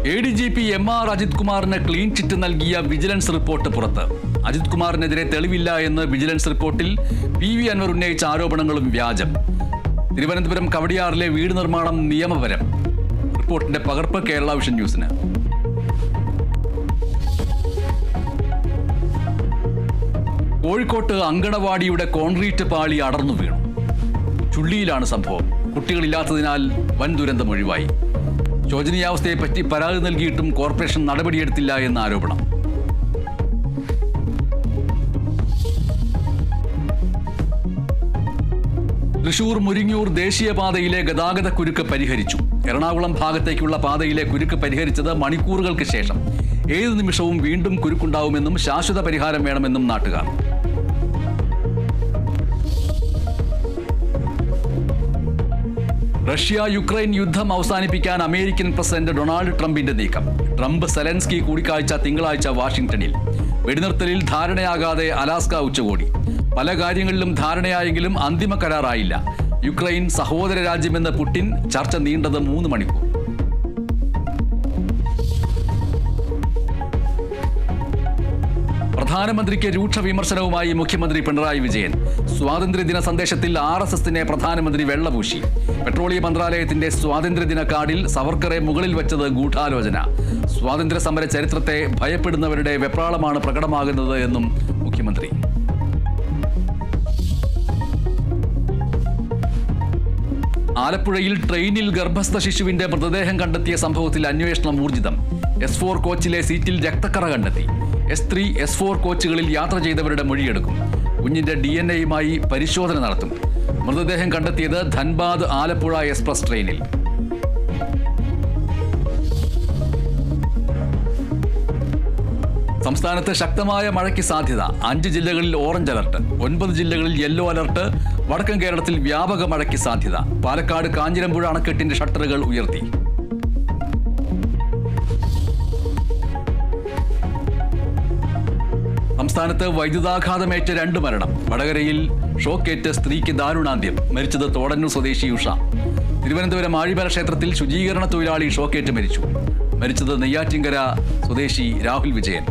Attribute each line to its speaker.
Speaker 1: ADGP MR Ajith കുമാറിന് clean chit നൽകിയ vigilance report പുറത്ത്. അജിത് കുമാറിനെതിരെ തെളിവില്ല എന്ന് വിജിലൻസ് റിപ്പോർട്ടിൽ PV അൻവർ ഉന്നയിച്ച ആരോപണങ്ങളും വ്യാജം. തിരുവനന്തപുരം കവടിയാറിലെ വീട് നിർമ്മാണം നിയമപരം. റിപ്പോർട്ടിന്റെ പകർപ്പ് കേരള വിഷൻ ന്യൂസിന്. കോഴിക്കോട്ട് അങ്കണവാടിയുടെ കോൺക്രീറ്റ് പാളി അടർന്നു വീണു. ചുള്ളിയിലാണ് സംഭവം. കുട്ടികളില്ലാത്തതിനാൽ വൻ ദുരന്തം ഒഴിവായി. ശോചനീയാവസ്ഥയെപ്പറ്റി പരാതി നൽകിയിട്ടും കോർപ്പറേഷൻ നടപടിയെടുത്തില്ല എന്ന ആരോപണം. തൃശൂർ മുരിങ്ങൂർ ദേശീയപാതയിലെ ഗതാഗത കുരുക്ക് പരിഹരിച്ചു. എറണാകുളം ഭാഗത്തേക്കുള്ള പാതയിലെ കുരുക്ക് പരിഹരിച്ചത് മണിക്കൂറുകൾക്ക് ശേഷം. ഏതു നിമിഷവും വീണ്ടും കുരുക്കുണ്ടാവുമെന്നും ശാശ്വത പരിഹാരം വേണമെന്നും നാട്ടുകാർ. റഷ്യ യുക്രൈൻ യുദ്ധം അവസാനിപ്പിക്കാൻ അമേരിക്കൻ പ്രസിഡന്റ് ഡൊണാൾഡ് ട്രംപിന്റെ നീക്കം. ട്രംപ് സെലൻസ്കി കൂടിക്കാഴ്ച തിങ്കളാഴ്ച വാഷിംഗ്ടണിൽ. വെടിനിർത്തലിൽ ധാരണയാകാതെ അലാസ്ക ഉച്ചകോടി. പല കാര്യങ്ങളിലും ധാരണയായെങ്കിലും അന്തിമ കരാറായില്ല. യുക്രൈൻ സഹോദര രാജ്യമെന്ന് പുടിൻ. ചർച്ച നീണ്ടത് 3 മണിക്കൂർ. പ്രധാനമന്ത്രിക്ക് രൂക്ഷ വിമർശനവുമായി മുഖ്യമന്ത്രി പിണറായി വിജയൻ. സ്വാതന്ത്ര്യദിന സന്ദേശത്തിൽ RSSനെ പ്രധാനമന്ത്രി വെള്ളപൂശി. പെട്രോളിയം മന്ത്രാലയത്തിന്റെ സ്വാതന്ത്ര്യദിന കാർഡിൽ സവർക്കറെ മുകളിൽ വെച്ചത് ഗൂഢാലോചന. സ്വാതന്ത്ര്യ സമര ചരിത്രത്തെ ഭയപ്പെടുന്നവരുടെ വെപ്രാളമാണ് പ്രകടമാകുന്നത് എന്നും മുഖ്യമന്ത്രി. ആലപ്പുഴയിൽ ട്രെയിനിൽ ഗർഭസ്ഥ ശിശുവിന്റെ മൃതദേഹം കണ്ടെത്തിയ സംഭവത്തിൽ അന്വേഷണം ഊർജിതം. S4 കോച്ചിലെ സീറ്റിൽ രക്തക്കറ കണ്ടെത്തി. S3, S4 കോച്ചുകളിൽ യാത്ര ചെയ്തവരുടെ മൊഴിയെടുക്കും. കുഞ്ഞിന്റെ DNA-യുമായി പരിശോധന നടത്തും. മൃതദേഹം കണ്ടെത്തിയത് ധൻബാദ് ആലപ്പുഴ എക്സ്പ്രസ് ട്രെയിനിൽ. സംസ്ഥാനത്ത് ശക്തമായ മഴയ്ക്ക് സാധ്യത. 5 ജില്ലകളിൽ ഓറഞ്ച് അലർട്ട്. 9 ജില്ലകളിൽ യെല്ലോ അലർട്ട്. വടക്കൻ കേരളത്തിൽ വ്യാപക മഴയ്ക്ക് സാധ്യത. പാലക്കാട് കാഞ്ഞിരമ്പുഴ അണക്കെട്ടിന്റെ ഷട്ടറുകൾ ഉയർത്തി. സംസ്ഥാനത്ത് വൈദ്യുതാഘാതമേറ്റ 2 മരണം. വടകരയിൽ ഷോക്കേറ്റ് സ്ത്രീക്ക് ദാരുണാന്ത്യം. മരിച്ചത് തോടന്നൂർ സ്വദേശി ഉഷ. തിരുവനന്തപുരം ആഴിമല ക്ഷേത്രത്തിൽ ശുചീകരണ തൊഴിലാളി ഷോക്കേറ്റ് മരിച്ചു. മരിച്ചത് നെയ്യാറ്റിൻകര സ്വദേശി രാഹുൽ വിജയൻ.